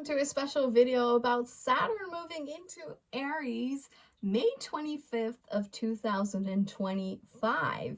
welcome to a special video about Saturn moving into Aries May 25th of 2025.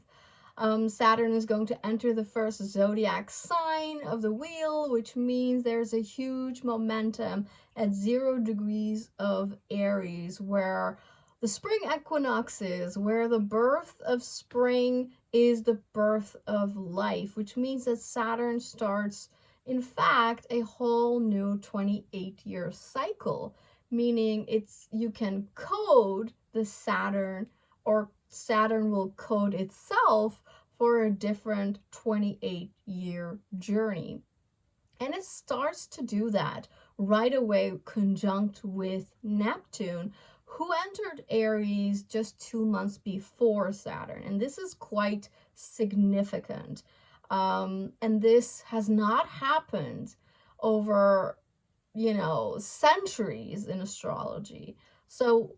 Saturn is going to enter the first zodiac sign of the wheel, which means there's a huge momentum at 0 degrees of Aries, where the spring equinox is, where the birth of spring is the birth of life, which means that Saturn starts, in fact, a whole new 28-year cycle, meaning you can code the Saturn, or Saturn will code itself for a different 28-year journey. And it starts to do that right away, conjunct with Neptune, who entered Aries just 2 months before Saturn. And this is quite significant. And this has not happened over, centuries in astrology. So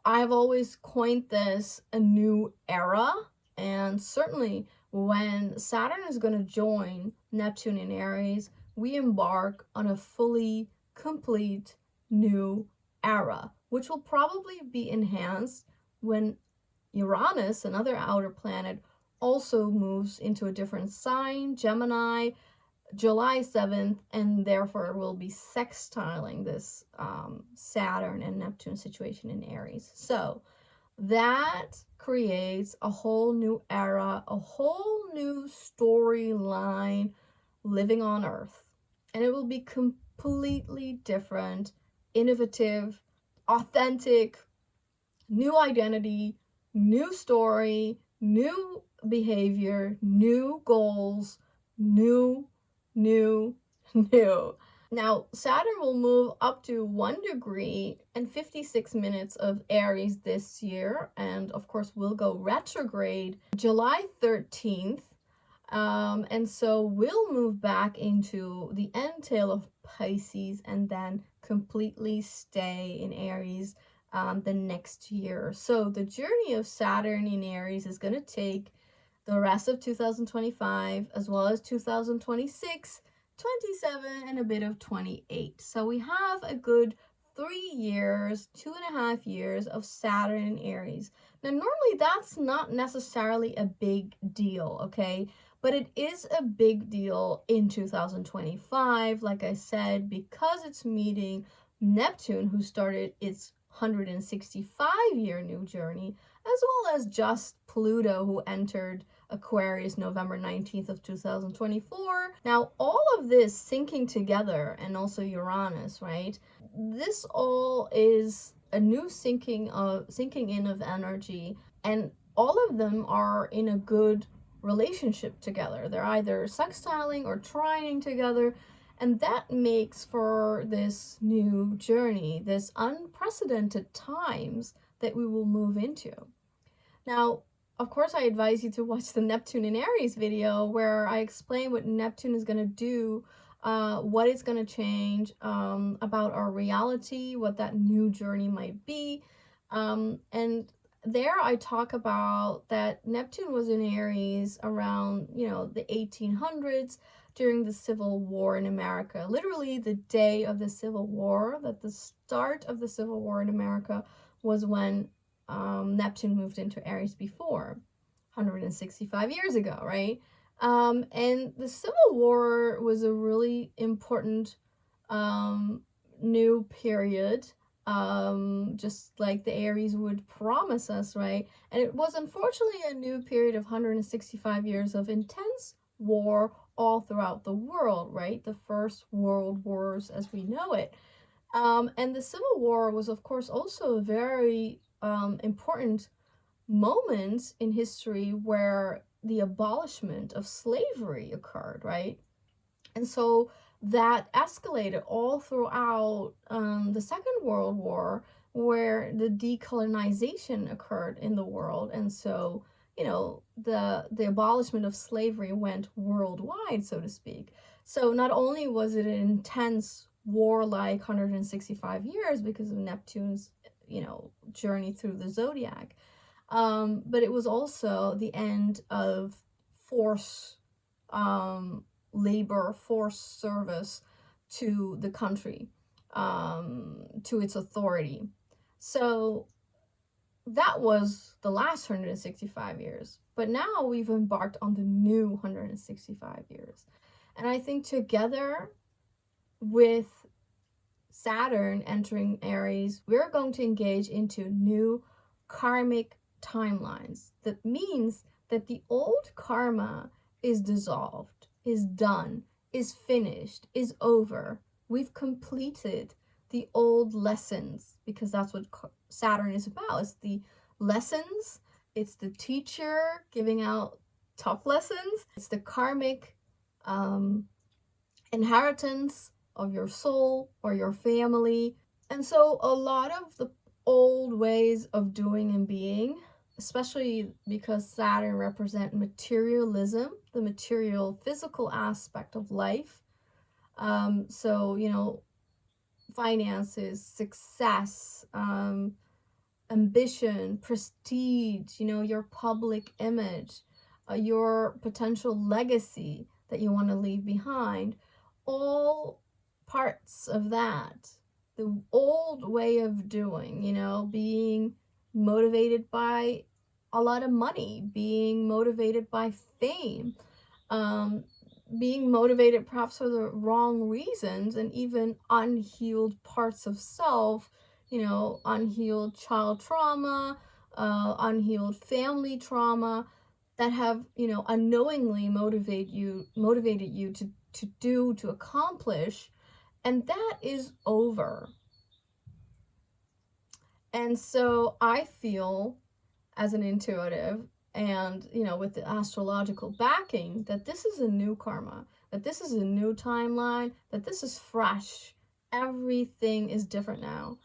I've always coined this a new era. And certainly when Saturn is going to join Neptune in Aries, we embark on a fully complete new era, which will probably be enhanced when Uranus, another outer planet, also moves into a different sign, Gemini, July 7th, and therefore will be sextiling this Saturn and Neptune situation in Aries. So that creates a whole new era, a whole new storyline living on Earth. And it will be completely different, innovative, authentic, new identity, new story, new behavior, new goals, new. Now, Saturn will move up to 1 degree and 56 minutes of Aries this year, and of course will go retrograde July 13th. And so we'll move back into the entail of Pisces and then completely stay in Aries the next year. So the journey of Saturn in Aries is going to take the rest of 2025 as well as 2026, 27, and a bit of 28. So we have a good 3 years, 2.5 years of Saturn in Aries. Now, normally that's not necessarily a big deal, okay? But it is a big deal in 2025, like I said, because it's meeting Neptune, who started its 165-year new journey, as well as just Pluto, who entered Aquarius November 19th of 2024. Now, all of this syncing together, and also Uranus, right? This all is a new sinking in of energy, and all of them are in a good relationship together. They're either sextiling or trining together, and that makes for this new journey, this unprecedented times that we will move into. Now, of course, I advise you to watch the Neptune in Aries video, where I explain what Neptune is going to do, what it's going to change about our reality, what that new journey might be. And there I talk about that Neptune was in Aries around, the 1800s during the Civil War in America. Literally the day of the Civil War, that the start of the Civil War in America was when Neptune moved into Aries before, 165 years ago, right? And the Civil War was a really important new period, just like the Aries would promise us, right? And it was unfortunately a new period of 165 years of intense war all throughout the world, right? The first world wars as we know it. And the Civil War was, of course, also a very important moment in history where the abolishment of slavery occurred, right? And so that escalated all throughout the Second World War, where the decolonization occurred in the world. And so, the abolishment of slavery went worldwide, so to speak. So not only was it an intense warlike 165 years because of Neptune's, journey through the zodiac, but it was also the end of force labor, forced service to the country. to its authority. So that was the last 165 years. But now we've embarked on the new 165 years. And I think together with Saturn entering Aries, we're going to engage into new karmic timelines. That means that the old karma is dissolved, is done, is finished, is over. We've completed the old lessons, because that's what Saturn is about. It's the lessons, it's the teacher giving out tough lessons, it's the karmic inheritance of your soul or your family. And so a lot of the old ways of doing and being, especially because Saturn represents materialism, the material physical aspect of life. So, you know, finances, success, ambition, prestige, you know, your public image, your potential legacy that you want to leave behind, all parts of that. The old way of doing, you know, being motivated by a lot of money, being motivated by fame, being motivated perhaps for the wrong reasons, and even unhealed parts of self, you know, unhealed child trauma, unhealed family trauma that have, you know, unknowingly motivated you to accomplish, and that is over. And so I feel, as an intuitive, and, you know, with the astrological backing, that this is a new karma, that this is a new timeline, that this is fresh. Everything is different now,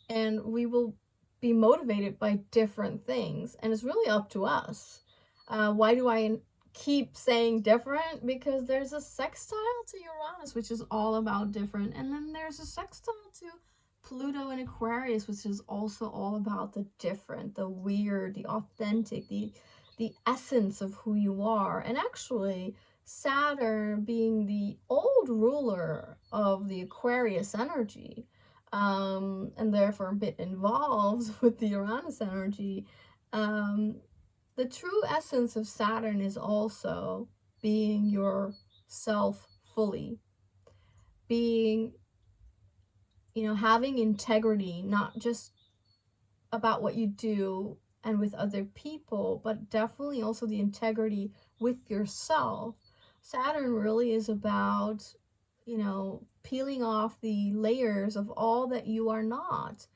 and we will be motivated by different things, and it's really up to us. Why do I keep saying different? Because there's a sextile to Uranus, which is all about different, and then there's a sextile to Pluto in Aquarius, which is also all about the different, the weird, the authentic, the essence of who you are. And actually, Saturn being the old ruler of the Aquarius energy, and therefore a bit involved with the Uranus energy, the true essence of Saturn is also being yourself fully, being, you know, having integrity, not just about what you do and with other people, but definitely also the integrity with yourself. Saturn really is about, you know, peeling off the layers of all that you are not,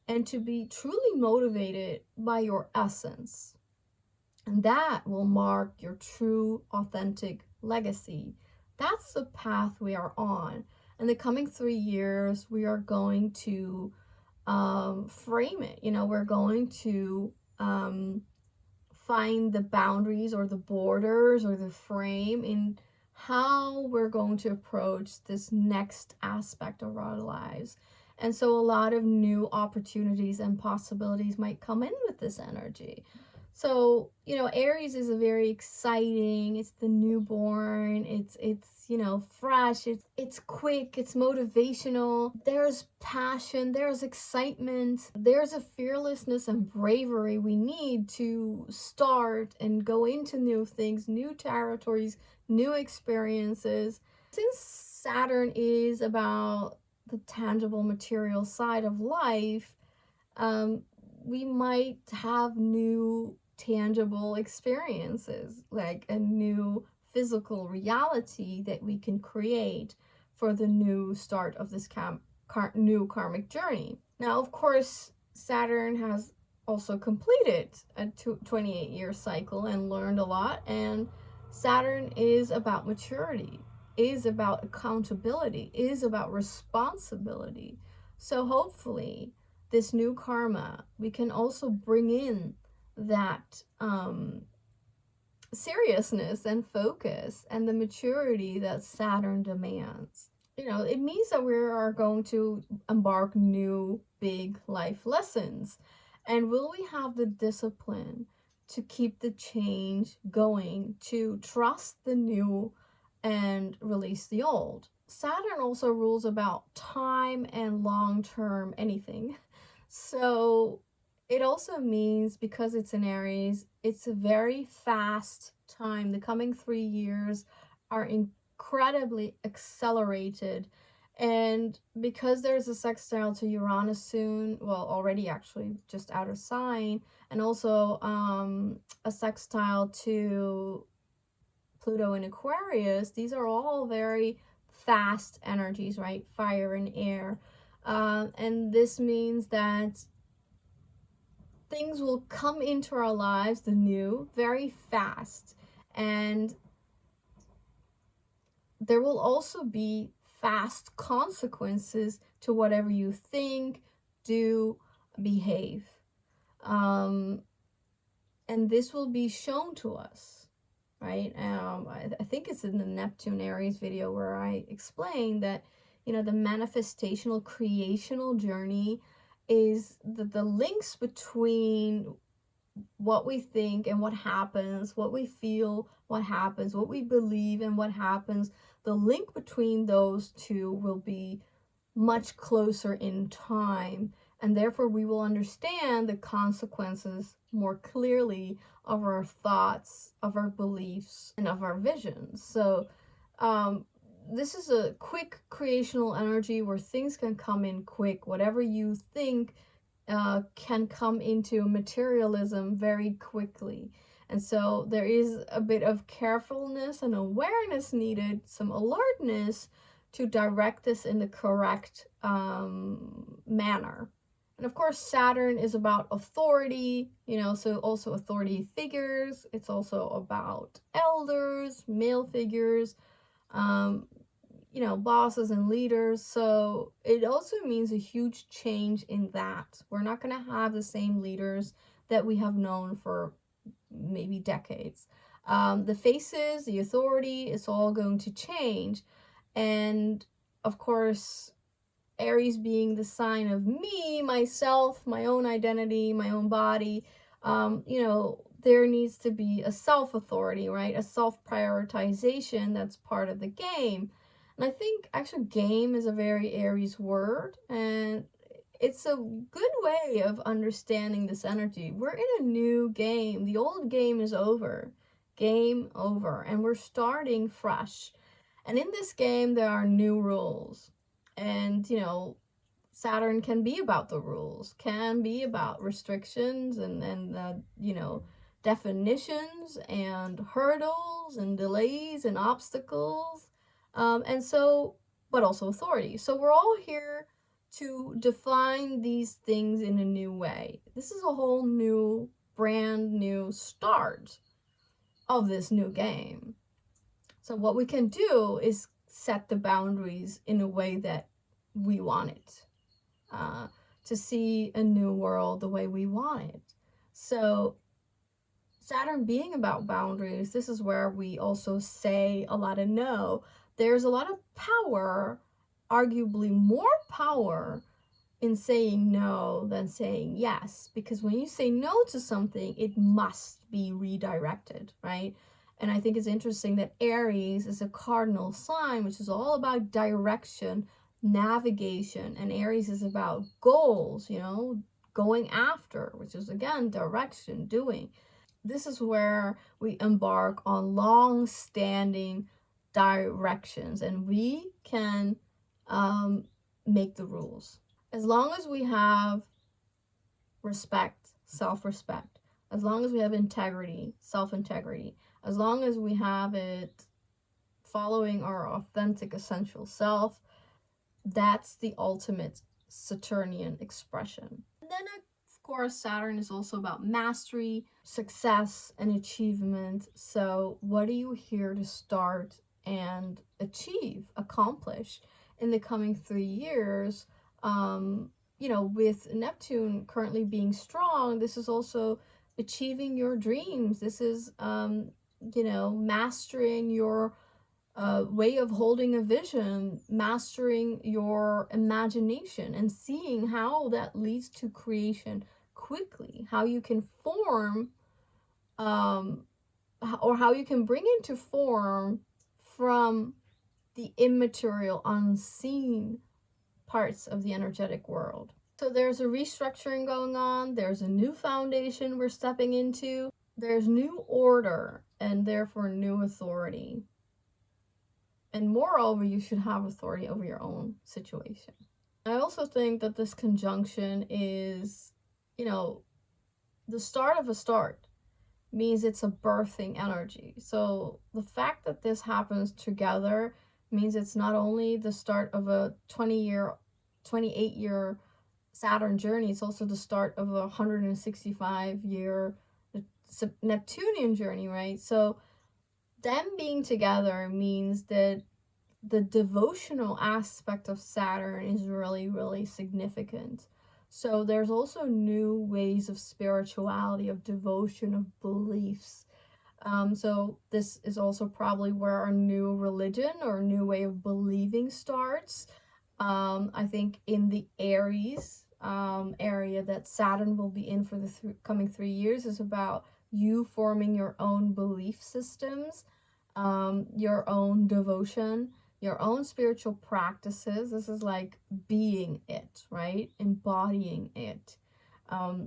and to be truly motivated by your essence. And that will mark your true, authentic legacy. That's the path we are on. In the coming 3 years, we are going to frame it. You know, we're going to find the boundaries or the borders or the frame in how we're going to approach this next aspect of our lives. And so a lot of new opportunities and possibilities might come in with this energy. So, you know, Aries is a very exciting, it's the newborn, it's you know, fresh, it's quick, it's motivational, there's passion, there's excitement, there's a fearlessness and bravery we need to start and go into new things, new territories, new experiences. Since Saturn is about the tangible material side of life, we might have new tangible experiences, like a new physical reality that we can create for the new start of this new karmic journey. Now, of course, Saturn has also completed a 28-year cycle and learned a lot, and Saturn is about maturity, is about accountability, is about responsibility. So hopefully this new karma, we can also bring in that seriousness and focus and the maturity that Saturn demands. You know, it means that we are going to embark new big life lessons. And will we have the discipline to keep the change going, to trust the new and release the old? Saturn also rules about time and long-term anything. So it also means, because it's in Aries, it's a very fast time. The coming 3 years are incredibly accelerated. And because there's a sextile to Uranus soon, well, already actually just out of sign, and also a sextile to Pluto in Aquarius, these are all very fast energies, right? Fire and air. And this means that things will come into our lives, the new, very fast. And there will also be fast consequences to whatever you think, do, behave. And this will be shown to us, right? I think it's in the Neptune Aries video where I explained that, you know, the manifestational creational journey is the links between what we think and what happens, what we feel, what happens, what we believe and what happens. The link between those two will be much closer in time, and therefore we will understand the consequences more clearly of our thoughts, of our beliefs, and of our visions. So this is a quick creational energy where things can come in quick. Whatever you think can come into materialism very quickly. And so there is a bit of carefulness and awareness needed, some alertness to direct this in the correct manner. And of course, Saturn is about authority, you know, so also authority figures. It's also about elders, male figures, you know, bosses and leaders. So it also means a huge change in that. We're not going to have the same leaders that we have known for maybe decades. The faces, the authority, it's all going to change. And of course, Aries being the sign of me, myself, my own identity, my own body, you know, there needs to be a self-authority, right? A self-prioritization that's part of the game. And I think actually game is a very Aries word, and it's a good way of understanding this energy. We're in a new game. The old game is over. Game over. And we're starting fresh. And in this game, there are new rules. And, you know, Saturn can be about the rules, can be about restrictions and you know, definitions and hurdles and delays and obstacles. And so, but also authority. So we're all here to define these things in a new way. This is a whole new, brand new start of this new game. So what we can do is set the boundaries in a way that we want it, to see a new world the way we want it. So Saturn being about boundaries, this is where we also say a lot of no. There's a lot of power, arguably more power, in saying no than saying yes, because when you say no to something, it must be redirected, right? And I think it's interesting that Aries is a cardinal sign, which is all about direction, navigation, and Aries is about goals, you know, going after, which is again direction, doing. This is where we embark on long-standing directions, and we can make the rules. As long as we have respect, self-respect, as long as we have integrity, self-integrity, as long as we have it following our authentic essential self, that's the ultimate Saturnian expression. And then of course, Saturn is also about mastery, success, and achievement. So what are you here to start and achieve, accomplish in the coming 3 years? You know, with Neptune currently being strong, this is also achieving your dreams. This is, you know, mastering your way of holding a vision, mastering your imagination, and seeing how that leads to creation quickly, how you can form, or how you can bring into form from the immaterial, unseen parts of the energetic world. So there's a restructuring going on, there's a new foundation we're stepping into, there's new order, and therefore new authority. And moreover, you should have authority over your own situation. I also think that this conjunction is, the start of a start means it's a birthing energy. So the fact that this happens together means it's not only the start of a 28-year Saturn journey, it's also the start of a 165-year Neptunian journey, right? So them being together means that the devotional aspect of Saturn is really, really significant. So there's also new ways of spirituality, of devotion, of beliefs. So this is also probably where our new religion or new way of believing starts. I think in the Aries area that Saturn will be in for the coming 3 years is about you forming your own belief systems, your own devotion, your own spiritual practices. This is like being it, right? Embodying it,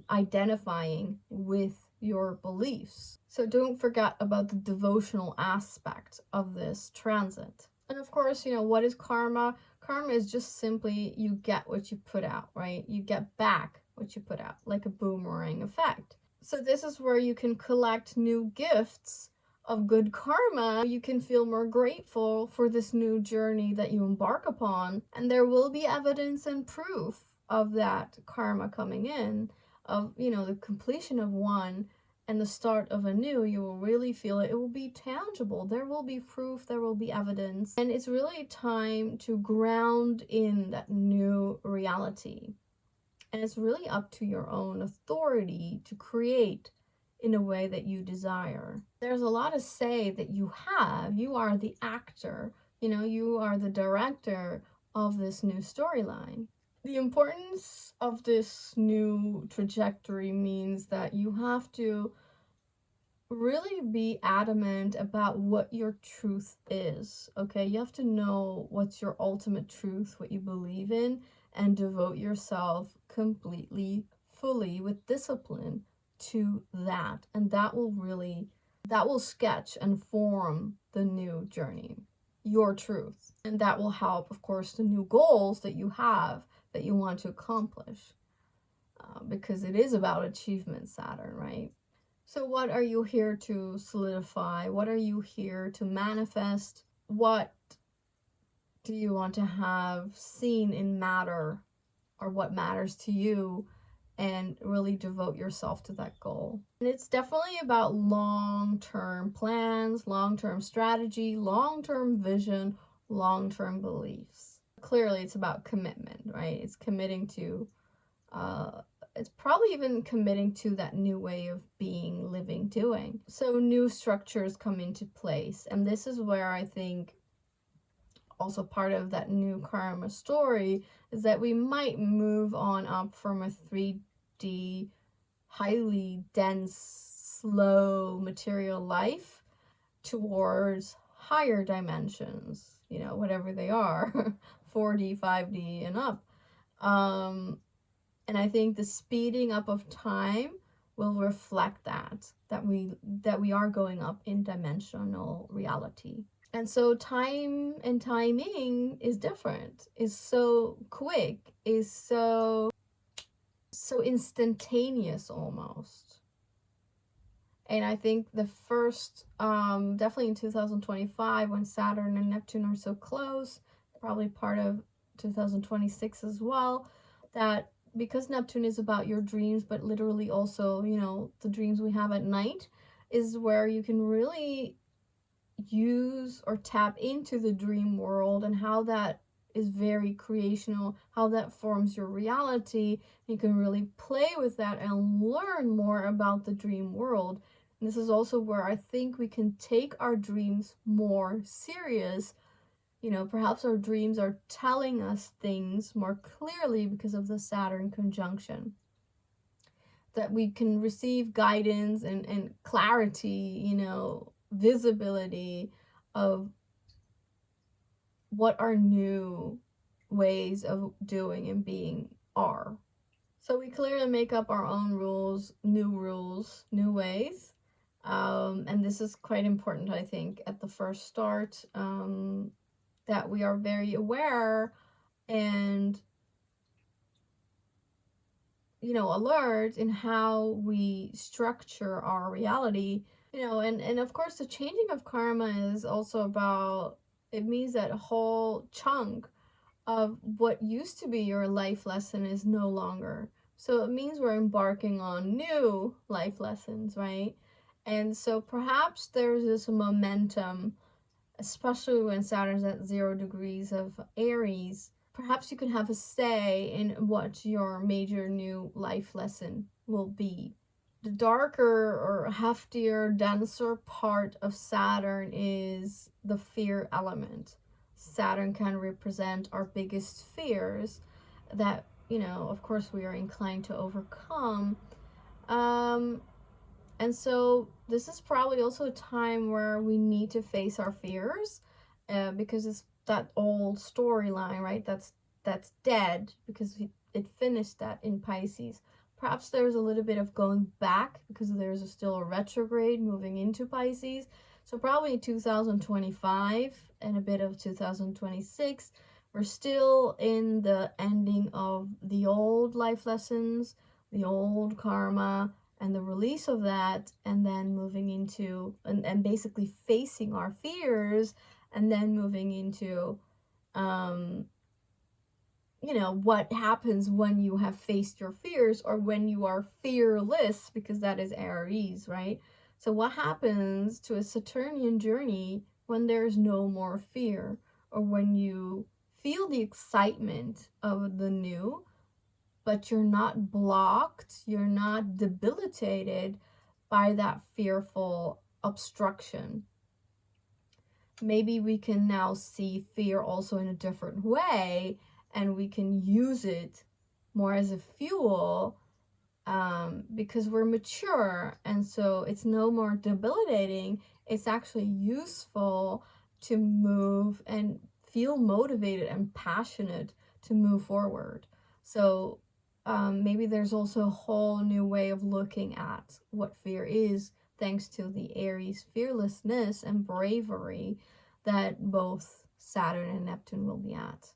identifying with your beliefs. So don't forget about the devotional aspect of this transit. And of course, what is karma? Karma is just simply you get what you put out, right? You get back what you put out, like a boomerang effect. So this is where you can collect new gifts of good karma. You can feel more grateful for this new journey that you embark upon, and there will be evidence and proof of that karma coming in, of the completion of one and the start of a new. You will really feel it. It will be tangible. There will be proof, there will be evidence, and it's really time to ground in that new reality. And it's really up to your own authority to create in a way that you desire. There's a lot of say that you have. You are the actor, you are the director of this new storyline. The importance of this new trajectory means that you have to really be adamant about what your truth is, okay? You have to know what's your ultimate truth, what you believe in, and devote yourself completely, fully, with discipline to that. And that will sketch and form the new journey, your truth. And that will help, of course, the new goals that you have, that you want to accomplish, because it is about achievement, Saturn, right? So what are you here to solidify? What are you here to manifest? What do you want to have seen in matter, or what matters to you, and really devote yourself to that goal? And it's definitely about long-term plans, long-term strategy, long-term vision, long-term beliefs. Clearly, it's about commitment, right? It's committing to it's probably even committing to that new way of being, living, doing. So new structures come into place. And this is where I think also part of that new karma story is that we might move on up from a 3D, highly dense, slow material life towards higher dimensions, whatever they are, 4D, 5D, and up. And I think the speeding up of time will reflect that we are going up in dimensional reality. And so time and timing is different, is so quick, is so instantaneous almost. And I think the first, definitely in 2025, when Saturn and Neptune are so close, probably part of 2026 as well, that because Neptune is about your dreams, but literally also, the dreams we have at night, is where you can really use or tap into the dream world and how that is very creational, how that forms your reality. You can really play with that and learn more about the dream world. And this is also where I think we can take our dreams more serious. Perhaps our dreams are telling us things more clearly because of the Saturn conjunction. That we can receive guidance and clarity, visibility of what our new ways of doing and being are. So we clearly make up our own rules, new ways. And this is quite important, I think, at the first start, that we are very aware and, alert in how we structure our reality. And of course, the changing of karma is also about, it means that a whole chunk of what used to be your life lesson is no longer. So it means we're embarking on new life lessons, right? And so perhaps there's this momentum, especially when Saturn's at 0 degrees of Aries. Perhaps you can have a say in what your major new life lesson will be. The darker or heftier, denser part of Saturn is the fear element. Saturn can represent our biggest fears that, of course, we are inclined to overcome. And so this is probably also a time where we need to face our fears, because it's that old storyline, right? That's dead, because it finished that in Pisces. Perhaps there's a little bit of going back because there's still a retrograde moving into Pisces. So probably 2025 and a bit of 2026, we're still in the ending of the old life lessons, the old karma, and the release of that, and then moving into and basically facing our fears, and then moving into what happens when you have faced your fears, or when you are fearless, because that is Aries, right? So what happens to a Saturnian journey when there's no more fear, or when you feel the excitement of the new, but you're not blocked, you're not debilitated by that fearful obstruction. Maybe we can now see fear also in a different way, and we can use it more as a fuel, because we're mature, and so it's no more debilitating. It's actually useful to move and feel motivated and passionate to move forward. So maybe there's also a whole new way of looking at what fear is, thanks to the Aries fearlessness and bravery that both Saturn and Neptune will be at.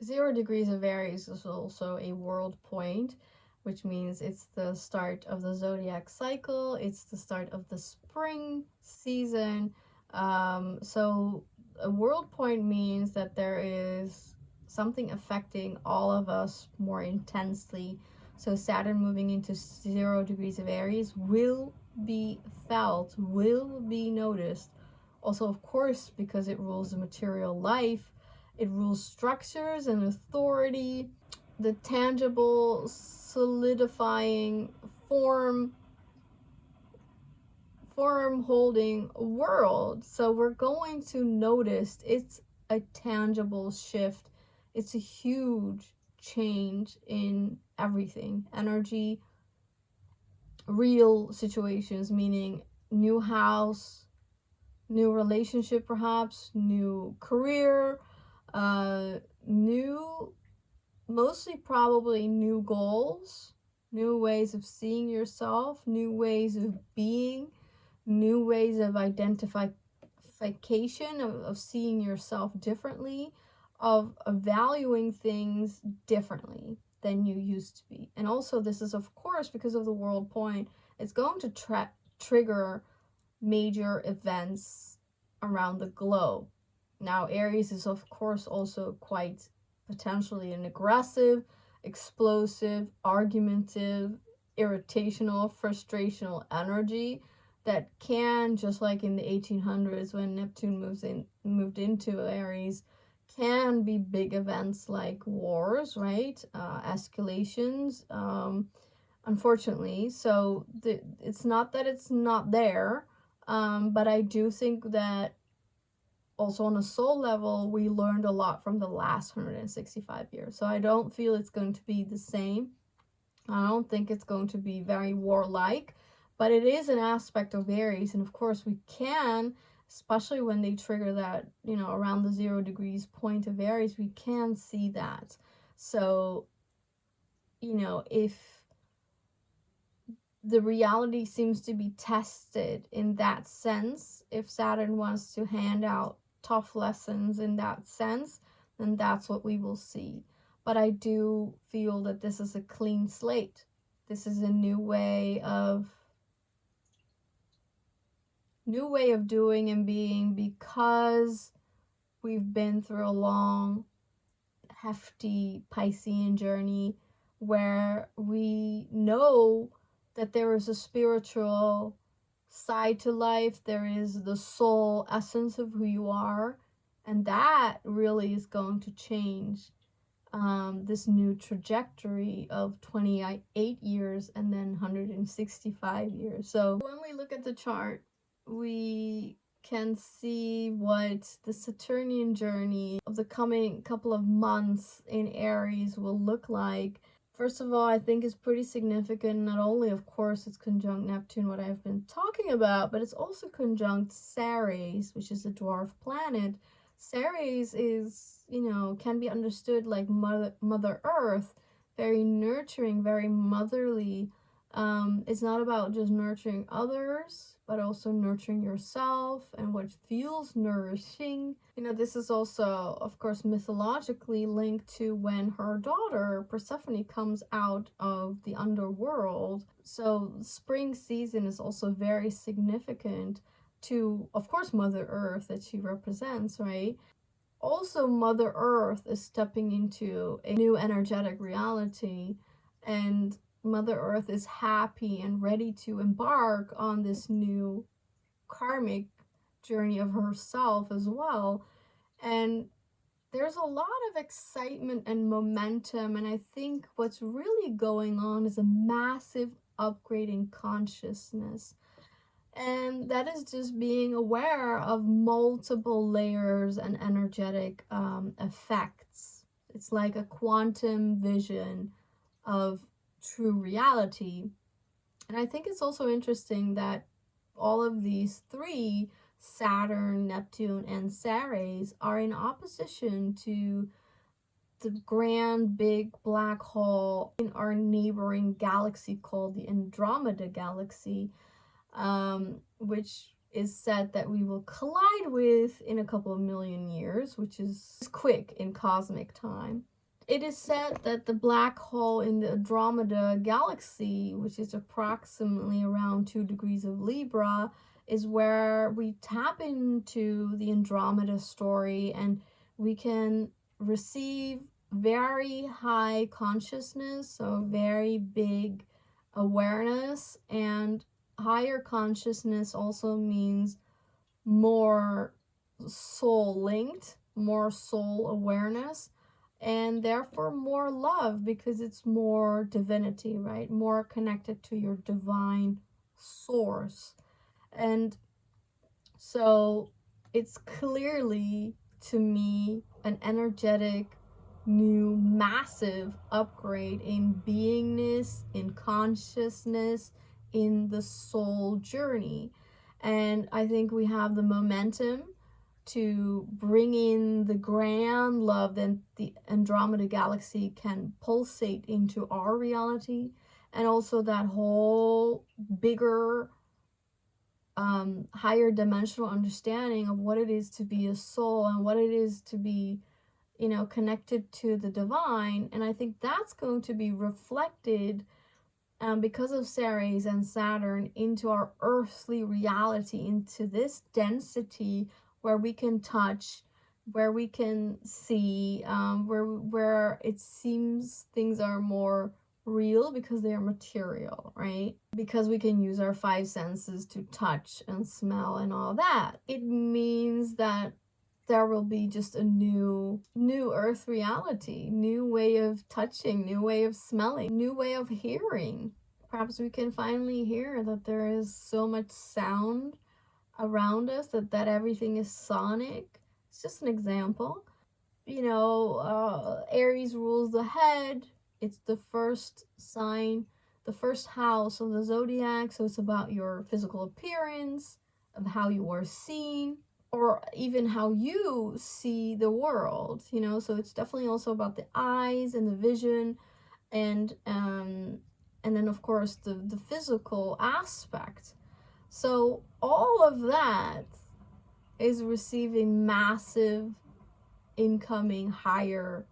0 degrees of Aries is also a world point, which means it's the start of the zodiac cycle, it's the start of the spring season. So a world point means that there is something affecting all of us more intensely. So Saturn moving into 0 degrees of Aries will be felt, will be noticed. Also, of course, because it rules the material life, it rules structures and authority, the tangible, solidifying, form holding world. So we're going to notice it's a tangible shift. It's a huge change in everything. Energy, real situations, meaning new house, new relationship, perhaps new career, mostly probably new goals, new ways of seeing yourself, new ways of being, new ways of identification, of seeing yourself differently, of valuing things differently than you used to be. And also, this is, of course, because of the world point, it's going to trigger major events around the globe. Now, Aries is, of course, also quite potentially an aggressive, explosive, argumentative, irritational, frustrational energy that can, just like in the 1800s when Neptune moved into Aries, can be big events like wars, right? Escalations, unfortunately. So it's not that it's not there, but I do think that also on a soul level, we learned a lot from the last 165 years. So I don't feel it's going to be the same. I don't think it's going to be very warlike, but it is an aspect of Aries. And of course, we can especially when they trigger that, you know, around the 0 degrees point of Aries, we can see that. So, you know, if the reality seems to be tested in that sense, if Saturn wants to hand out tough lessons in that sense, then that's what we will see. But I do feel that this is a clean slate. This is a new way of doing and being, because we've been through a long, hefty Piscean journey where we know that there is a spiritual side to life, there is the soul essence of who you are, and that really is going to change this new trajectory of 28 years and then 165 years. So when we look at the chart, we can see what the Saturnian journey of the coming couple of months in Aries will look like. First of all, I think it's pretty significant. Not only, of course, it's conjunct Neptune, what I've been talking about, but it's also conjunct Ceres, which is a dwarf planet. Ceres is, you know, can be understood like Mother Earth, very nurturing, very motherly. It's not about just nurturing others, but also nurturing yourself and what feels nourishing. You know, this is also, of course, mythologically linked to when her daughter Persephone comes out of the underworld. So spring season is also very significant to, of course, Mother Earth that she represents, right? Also, Mother Earth is stepping into a new energetic reality, and Mother Earth is happy and ready to embark on this new karmic journey of herself as well. And there's a lot of excitement and momentum, and I think what's really going on is a massive upgrading consciousness. And that is just being aware of multiple layers and energetic effects. It's like a quantum vision of true reality. And I think it's also interesting that all of these three, Saturn, Neptune, and Ceres, are in opposition to the grand big black hole in our neighboring galaxy called the Andromeda galaxy, which is said that we will collide with in a couple of million years, which is quick in cosmic time. It is said that the black hole in the Andromeda galaxy, which is approximately around 2 degrees of Libra, is where we tap into the Andromeda story, and we can receive very high consciousness, so very big awareness. And higher consciousness also means more soul linked, more soul awareness, and therefore more love, because it's more divinity, right? More connected to your divine source. And so it's clearly, to me, an energetic, new, massive upgrade in beingness, in consciousness, in the soul journey. And I think we have the momentum to bring in the grand love that the Andromeda galaxy can pulsate into our reality, and also that whole bigger, higher dimensional understanding of what it is to be a soul and what it is to be, you know, connected to the divine. And I think that's going to be reflected, because of Ceres and Saturn, into our earthly reality, into this density where we can touch, where we can see, where it seems things are more real because they are material, right? Because we can use our 5 senses to touch and smell and all that. It means that there will be just a new earth reality, new way of touching, new way of smelling, new way of hearing. Perhaps we can finally hear that there is so much sound around us, that everything is sonic. It's just an example. You know, Aries rules the head. It's the first sign, the first house of the zodiac, so it's about your physical appearance, of how you are seen, or even how you see the world, you know. So it's definitely also about the eyes and the vision, and then of course the physical aspect. So all of that is receiving massive incoming higher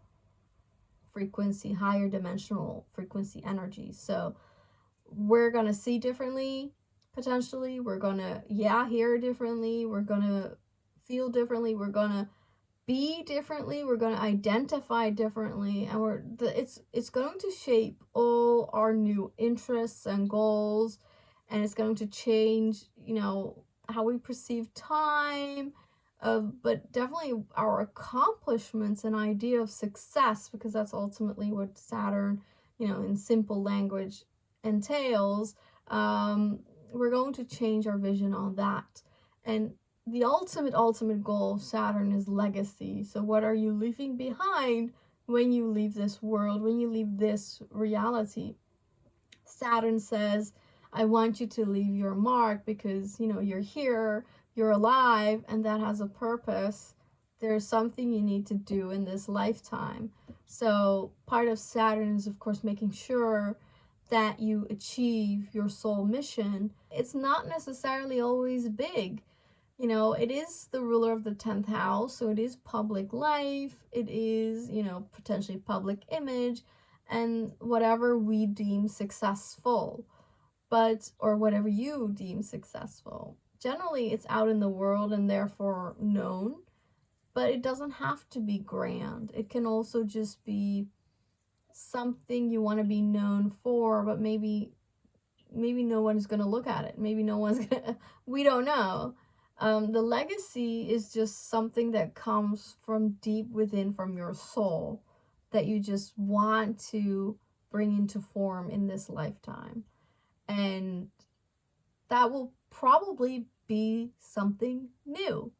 frequency, higher dimensional frequency energy. So we're gonna see differently, potentially. We're gonna, hear differently. We're gonna feel differently. We're gonna be differently. We're gonna identify differently, and it's going to shape all our new interests and goals, and it's going to change, you know, how we perceive time, but definitely our accomplishments and idea of success, because that's ultimately what Saturn, you know, in simple language entails. We're going to change our vision on that. And the ultimate goal of Saturn is legacy. So what are you leaving behind when you leave this world, when you leave this reality? Saturn says, I want you to leave your mark, because, you know, you're here, you're alive, and that has a purpose. There's something you need to do in this lifetime. So part of Saturn is, of course, making sure that you achieve your soul mission. It's not necessarily always big. You know, it is the ruler of the 10th house, so it is public life, it is, you know, potentially public image, and whatever we deem successful, or whatever you deem successful. Generally, it's out in the world and therefore known, but it doesn't have to be grand. It can also just be something you want to be known for, but maybe no one's going to look at it. Maybe no one's going to, we don't know. The legacy is just something that comes from deep within, from your soul, that you just want to bring into form in this lifetime. And that will probably be something new.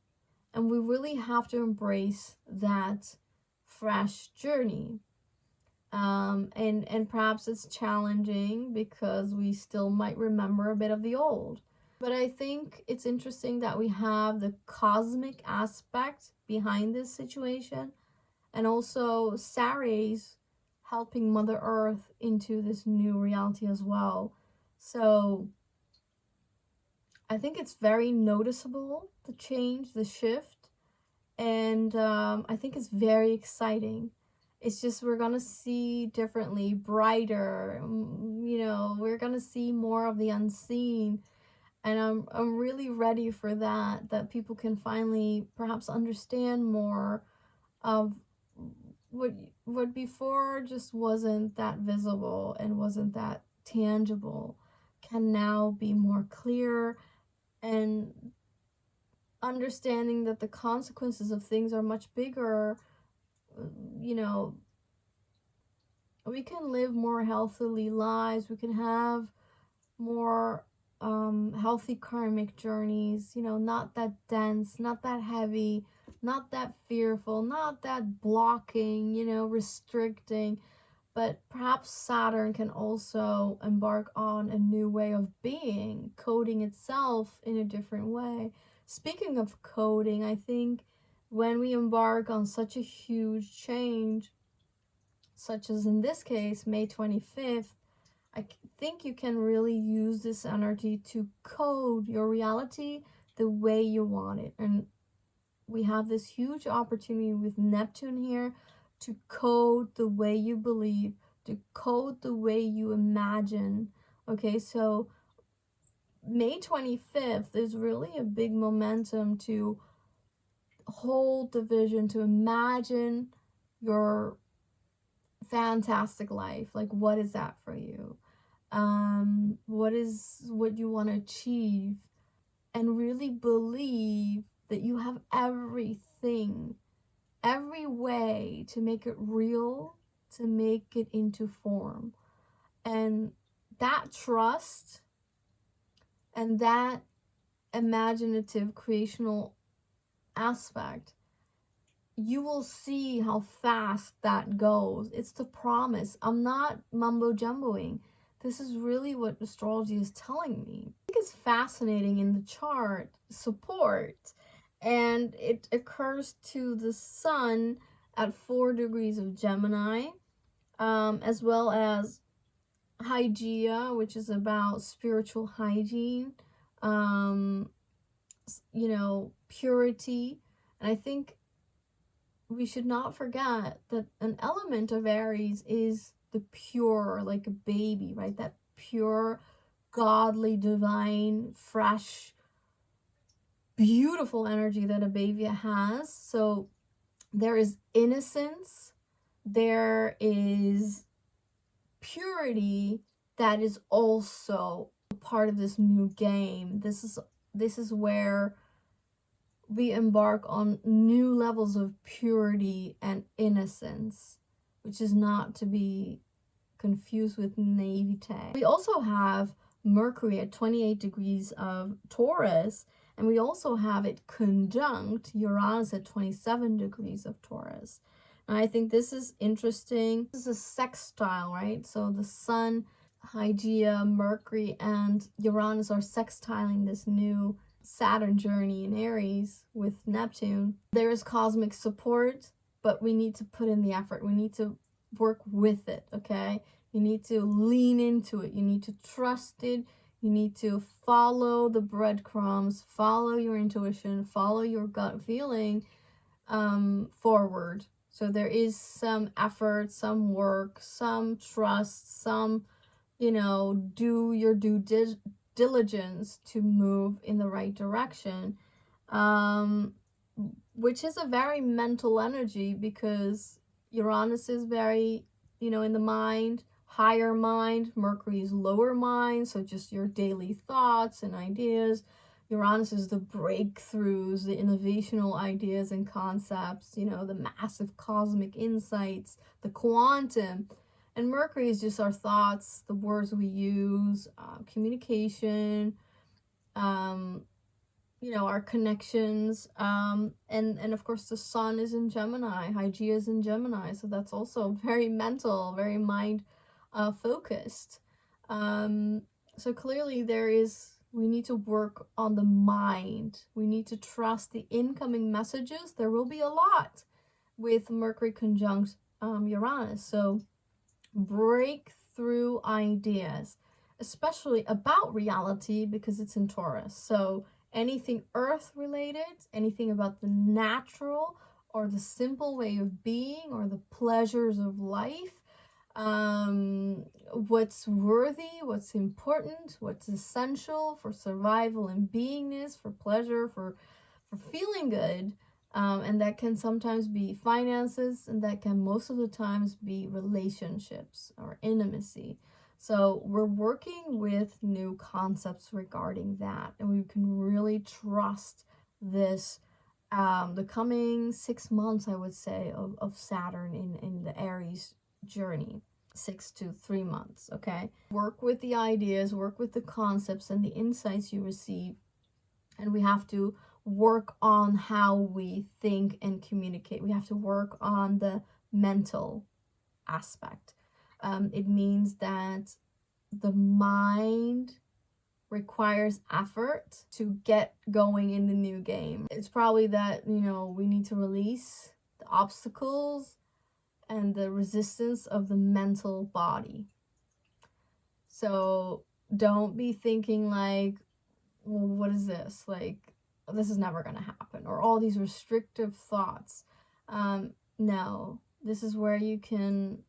And we really have to embrace that fresh journey. And perhaps it's challenging because we still might remember a bit of the old. But I think it's interesting that we have the cosmic aspect behind this situation, and also Ceres helping Mother Earth into this new reality as well. So I think it's very noticeable, the change, the shift, and I think it's very exciting. It's just we're gonna see differently, brighter, you know, we're gonna see more of the unseen. And I'm really ready for that people can finally perhaps understand more of what before just wasn't that visible and wasn't that tangible, can now be more clear, and understanding that the consequences of things are much bigger. You know, we can live more healthily lives, we can have more healthy karmic journeys, you know, not that dense, not that heavy, not that fearful, not that blocking, you know, restricting. But perhaps Saturn can also embark on a new way of being, coding itself in a different way. Speaking of coding, I think when we embark on such a huge change, such as in this case, May 25th, I think you can really use this energy to code your reality the way you want it. And we have this huge opportunity with Neptune here to code the way you believe, to code the way you imagine. Okay, so May 25th is really a big momentum to hold the vision, to imagine your fantastic life. Like, what is that for you? What is what you want to achieve, and really believe that you have everything, every way to make it real, to make it into form. And that trust and that imaginative creational aspect, you will see how fast that goes. It's the promise. I'm not mumbo jumboing. This is really what astrology is telling me. I think it's fascinating in the chart support, and it occurs to the sun at 4 degrees of Gemini, as well as Hygeia, which is about spiritual hygiene, you know, purity. And I think we should not forget that an element of Aries is the pure, like a baby, right? That pure, godly, divine, fresh, beautiful energy that a baby has. So there is innocence, there is purity that is also part of this new game. This is where we embark on new levels of purity and innocence, which is not to be confused with naivete. We also have Mercury at 28 degrees of Taurus, and we also have it conjunct Uranus at 27 degrees of Taurus. And I think this is interesting. This is a sextile, right? So the Sun, Hygeia, Mercury, and Uranus are sextiling this new Saturn journey in Aries with Neptune. There is cosmic support, but we need to put in the effort. We need to work with it, okay? You need to lean into it. You need to trust it. You need to follow the breadcrumbs, follow your intuition, follow your gut feeling forward. So there is some effort, some work, some trust, some, you know, do your due diligence to move in the right direction, which is a very mental energy because Uranus is very, you know, in the mind, higher mind, Mercury is lower mind, so just your daily thoughts and ideas. Uranus is the breakthroughs, the innovational ideas and concepts, you know, the massive cosmic insights, the quantum. And Mercury is just our thoughts, the words we use, communication, you know, our connections, and of course the Sun is in Gemini, Hygeia is in Gemini, so that's also very mental, very mind focused. So clearly we need to work on the mind. We need to trust the incoming messages. There will be a lot with Mercury conjunct Uranus. So breakthrough ideas, especially about reality because it's in Taurus. So anything earth related, anything about the natural or the simple way of being or the pleasures of life, what's worthy, what's important, what's essential for survival and beingness, for pleasure, for feeling good. And that can sometimes be finances, and that can most of the times be relationships or intimacy. So we're working with new concepts regarding that, and we can really trust this, the coming 6 months, I would say, of Saturn in the Aries journey. 6 to 3 months, okay? Work with the ideas, work with the concepts and the insights you receive, and we have to work on how we think and communicate. We have to work on the mental aspect. It means that the mind requires effort to get going in the new game. It's probably that, you know, we need to release the obstacles and the resistance of the mental body. So don't be thinking like, well, what is this? Like, this is never going to happen, or all these restrictive thoughts. No, this is where you can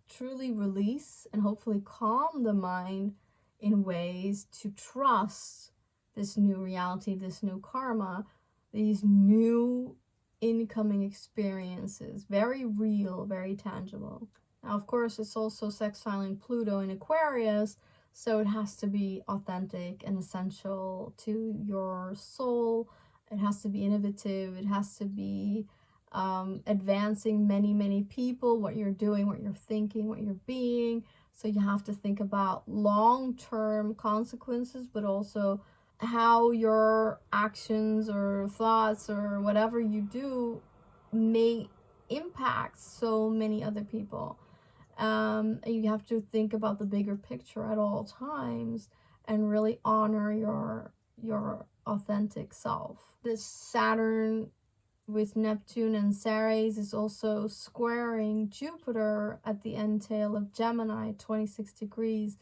truly release and hopefully calm the mind in ways to trust this new reality, this new karma, these new incoming experiences, very real, very tangible. Now, of course, it's also sextiling Pluto in Aquarius, so it has to be authentic and essential to your soul. It has to be innovative. It has to be advancing many people, what you're doing, what you're thinking, what you're being. So you have to think about long-term consequences, but also how your actions or thoughts or whatever you do may impact so many other people. You have to think about the bigger picture at all times and really honor your authentic self. This Saturn with Neptune and Aries is also squaring Jupiter at the entail of Gemini, 26 degrees.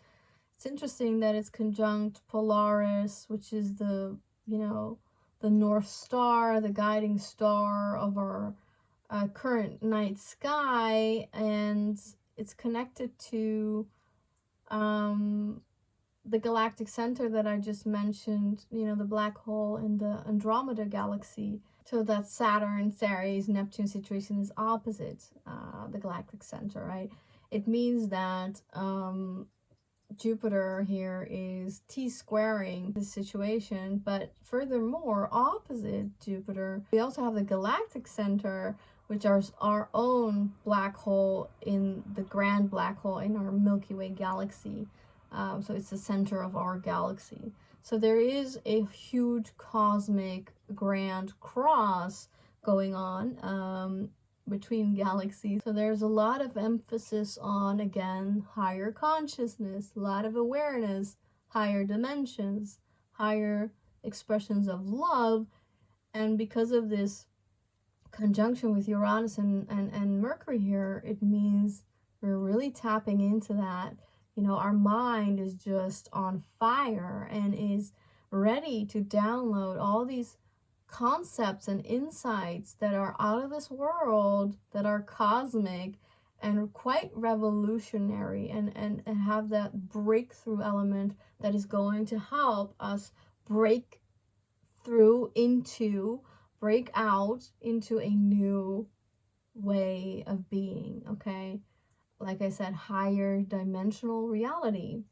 It's interesting that it's conjunct Polaris, which is the, you know, the North Star, the guiding star of our current night sky, and it's connected to the galactic center that I just mentioned, you know, the black hole in the Andromeda galaxy. So that Saturn, Aries, Neptune situation is opposite the galactic center, right? It means that Jupiter here is T-squaring the situation, but furthermore, opposite Jupiter, we also have the galactic center, which is our own black hole in the grand black hole in our Milky Way galaxy. So it's the center of our galaxy. So there is a huge cosmic grand cross going on between galaxies. So there's a lot of emphasis on, again, higher consciousness, a lot of awareness, higher dimensions, higher expressions of love. And because of this conjunction with Uranus and Mercury here, it means we're really tapping into that. You know, our mind is just on fire and is ready to download all these concepts and insights that are out of this world, that are cosmic and quite revolutionary, and have that breakthrough element that is going to help us break out into a new way of being, okay? Like I said, higher dimensional reality,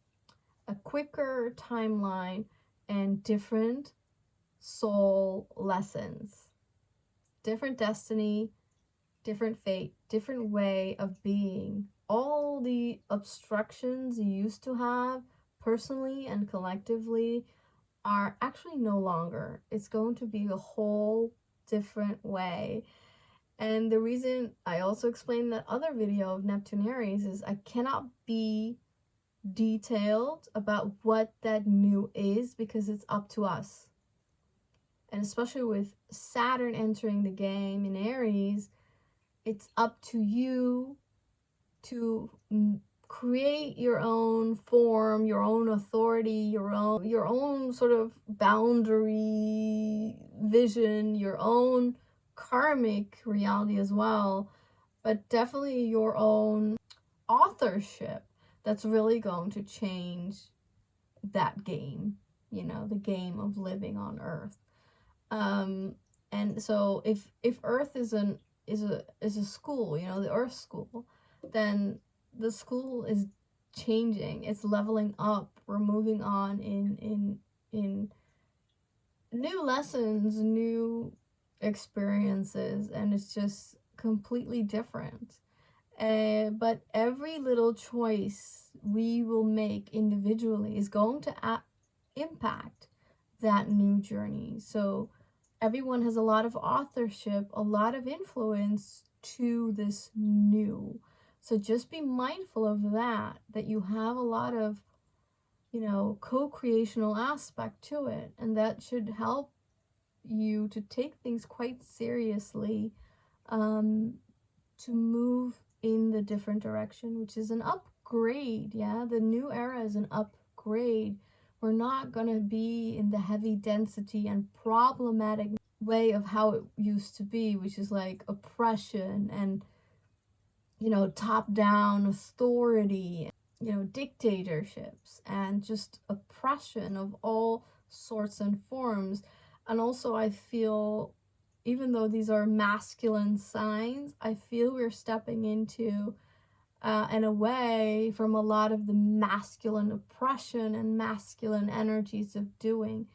a quicker timeline, and different soul lessons, different destiny, different fate, different way of being. All the obstructions you used to have personally and collectively are actually no longer. It's going to be a whole different way. And the reason I also explained that other video of Neptune Aries is I cannot be detailed about what that new is because it's up to us. And especially with Saturn entering the game in Aries, it's up to you to create your own form, your own authority, your own sort of boundary vision, your own karmic reality as well, but definitely your own authorship that's really going to change that game, you know, the game of living on Earth. And so if Earth is a school, you know, the Earth school, then the school is changing, it's leveling up, we're moving on in new lessons, new experiences, and it's just completely different. But every little choice we will make individually is going to impact that new journey. So everyone has a lot of authorship, a lot of influence to this new. So just be mindful of that you have a lot of, you know, co-creational aspect to it. And that should help you to take things quite seriously, to move in the different direction, which is an upgrade. Yeah, the new era is an upgrade. We're not going to be in the heavy density and problematic way of how it used to be, which is like oppression and, you know, top-down authority, you know, dictatorships and just oppression of all sorts and forms. And also I feel, even though these are masculine signs, I feel we're stepping into and away from a lot of the masculine oppression and masculine energies of doing.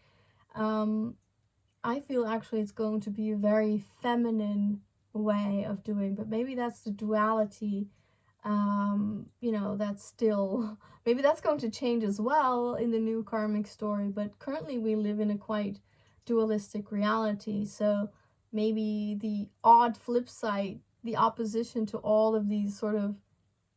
I feel actually it's going to be a very feminine way of doing, but maybe that's the duality. You know, that's still, maybe that's going to change as well in the new karmic story, but currently we live in a quite dualistic reality. So maybe the odd flip side, the opposition to all of these sort of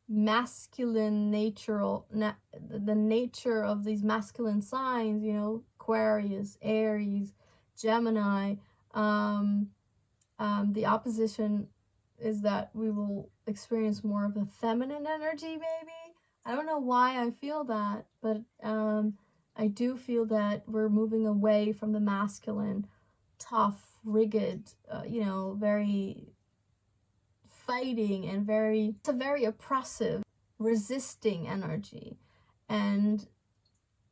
masculine the nature of these masculine signs, you know, Aquarius, Aries, Gemini. The opposition is that we will experience more of a feminine energy, maybe. I don't know why I feel that, but I do feel that we're moving away from the masculine, tough, rigid, you know, very fighting and it's a very oppressive, resisting energy. And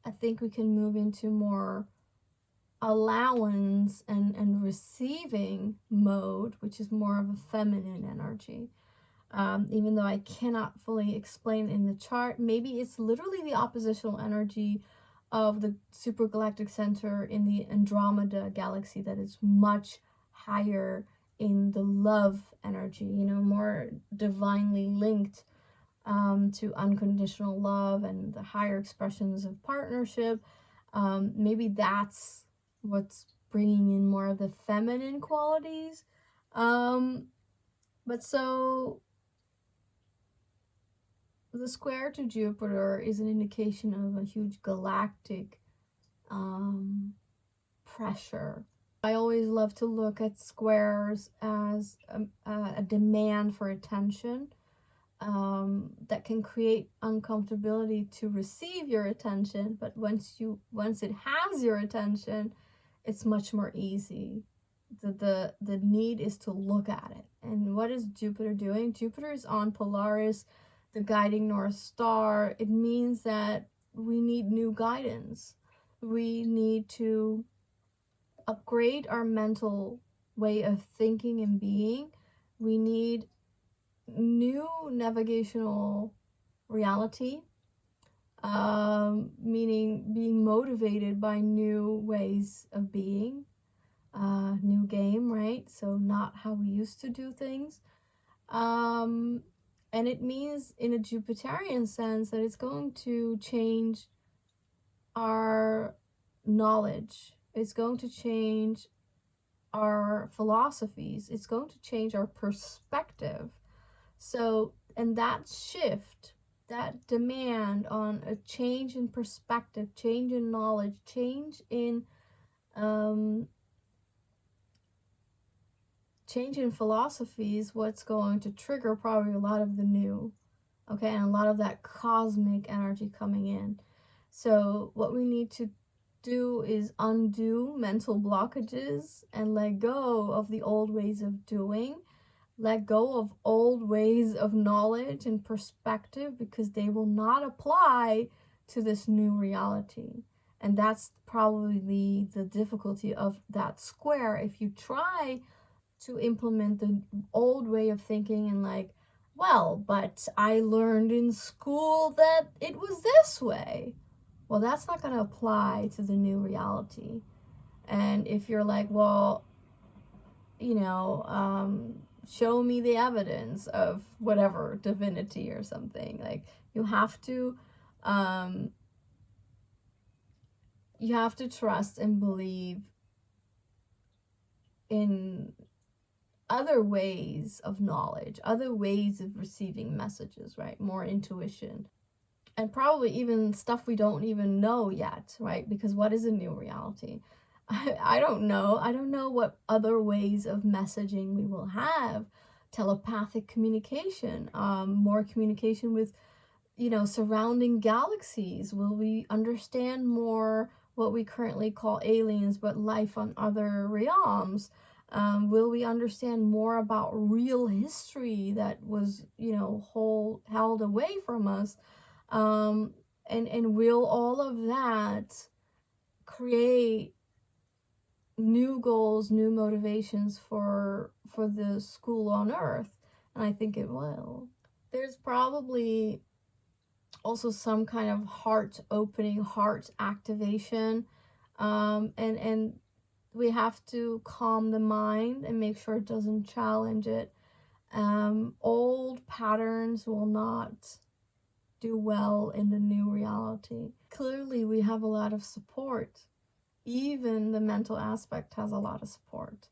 I think we can move into more allowance and receiving mode, which is more of a feminine energy. Even though I cannot fully explain in the chart, maybe it's literally the oppositional energy of the supergalactic center in the Andromeda galaxy that is much higher in the love energy, you know, more divinely linked to unconditional love and the higher expressions of partnership. Maybe that's what's bringing in more of the feminine qualities. But so the square to Jupiter is an indication of a huge galactic pressure. I always love to look at squares as a demand for attention that can create uncomfortability to receive your attention, but once it has your attention, it's much more easy. The need is to look at it. And what is Jupiter doing? Jupiter is on Polaris, the guiding North Star. It means that we need new guidance. We need to upgrade our mental way of thinking and being. We need new navigational reality, meaning being motivated by new ways of being, new game, right? So not how we used to do things. And it means in a Jupiterian sense that it's going to change our knowledge. It's going to change our philosophies. It's going to change our perspective. So, and that shift, that demand on a change in perspective, change in knowledge, change in philosophy is what's going to trigger probably a lot of the new, okay, and a lot of that cosmic energy coming in. So what we need to do is undo mental blockages and let go of the old ways of doing. Let go of old ways of knowledge and perspective because they will not apply to this new reality. And that's probably the difficulty of that square. If you try to implement the old way of thinking and like, well, but I learned in school that it was this way. Well, that's not going to apply to the new reality. And if you're like, well, you know, show me the evidence of whatever divinity or something, like you have to trust and believe in other ways of knowledge, other ways of receiving messages, right? More intuition. And probably even stuff we don't even know yet, right? Because what is a new reality? I don't know. I don't know what other ways of messaging we will have. Telepathic communication, more communication with, you know, surrounding galaxies. Will we understand more what we currently call aliens, but life on other realms? Will we understand more about real history that was, you know, held away from us? And will all of that create new goals, new motivations for the school on Earth? And I think it will. There's probably also some kind of heart opening, heart activation, and we have to calm the mind and make sure it doesn't challenge it. Old patterns will not do well in the new reality. Clearly, we have a lot of support. Even the mental aspect has a lot of support.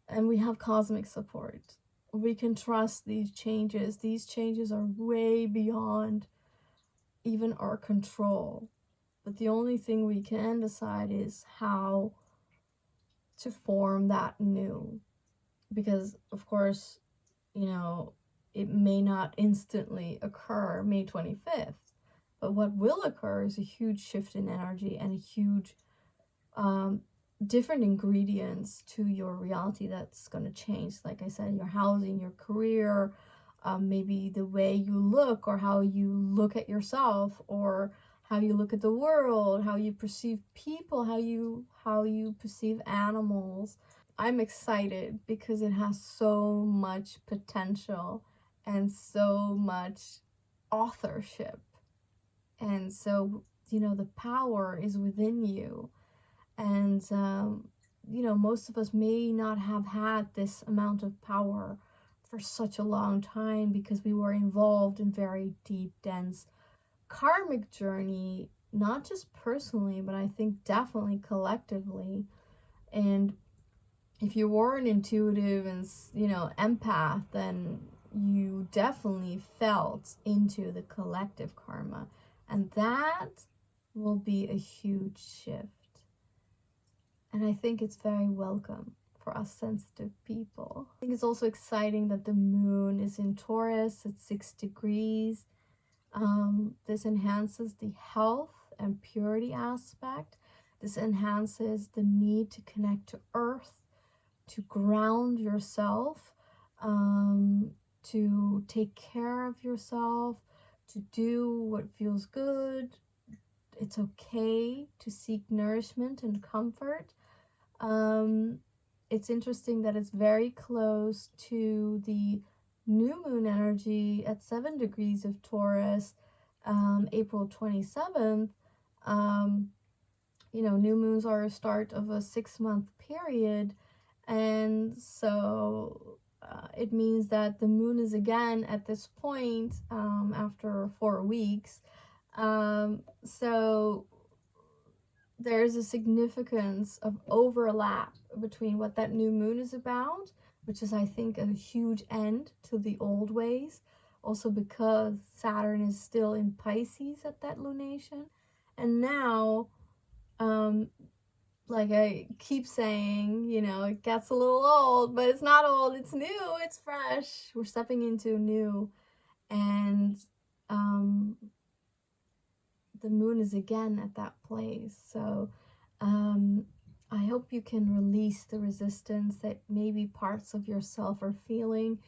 And we have cosmic support. we can trust these changes. These changes are way beyond even our control. But the only thing we can decide is how to form that new. Because, of course, you know, it may not instantly occur May 25th. But what will occur is a huge shift in energy and a huge different ingredients to your reality that's going to change. Like I said, your housing, your career, maybe the way you look or how you look at yourself, or how you look at the world, how you perceive people, how you perceive animals. I'm excited because it has so much potential and so much authorship. And so, the power is within you. And, most of us may not have had this amount of power for such a long time because we were involved in very deep, dense karmic journey, not just personally, but I think definitely collectively. And if you were an intuitive and, empath, then you definitely felt into the collective karma. And that will be a huge shift. And I think it's very welcome for us sensitive people. I think it's also exciting that the moon is in Taurus at 6 degrees. This enhances the health and purity aspect. This enhances the need to connect to earth, to ground yourself, to take care of yourself, to do what feels good. It's okay to seek nourishment and comfort. It's interesting that it's very close to the new moon energy at 7 degrees of Taurus, April 27th. New moons are a start of a 6-month period, and so it means that the moon is again at this point after 4 weeks. So there's a significance of overlap between what that new moon is about, which is, I think, a huge end to the old ways. Also because Saturn is still in Pisces at that lunation. And now, like I keep saying, it gets a little old, but it's not old, it's new, it's fresh. We're stepping into new. And the moon is again at that place. So I hope you can release the resistance that maybe parts of yourself are feeling.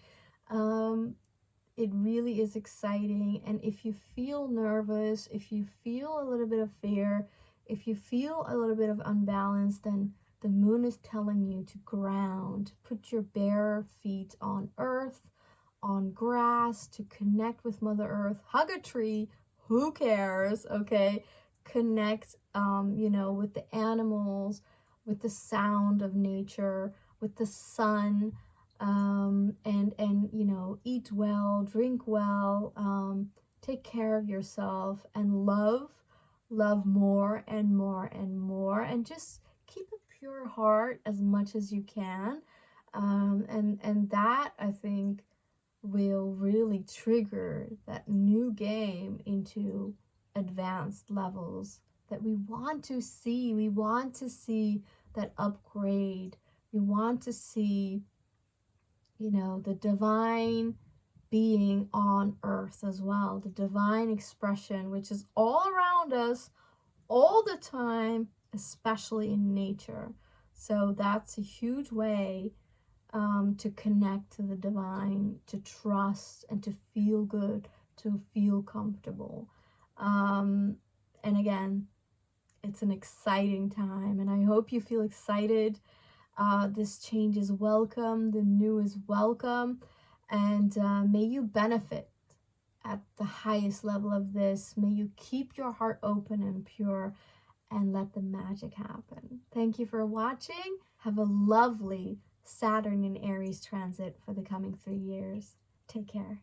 It really is exciting. And if you feel nervous, if you feel a little bit of fear, if you feel a little bit of unbalance, then the moon is telling you to ground. Put your bare feet on earth, on grass, to connect with Mother Earth. Hug a tree. Who cares? Okay. Connect, with the animals, with the sound of nature, with the sun, and eat well, drink well, take care of yourself, and love more and more and more, and just keep a pure heart as much as you can. And that, I think, will really trigger that new game into advanced levels that we want to see. We want to see that upgrade. We want to see, the divine being on earth as well, the divine expression, which is all around us all the time, especially in nature. So that's a huge way to connect to the divine, to trust, and to feel good, to feel comfortable. And again, it's an exciting time, and I hope you feel excited. This change is welcome, the new is welcome, and may you benefit at the highest level of this. May you keep your heart open and pure, and let the magic happen. Thank you for watching. Have a lovely Saturn in Aries transit for the coming 3 years. Take care.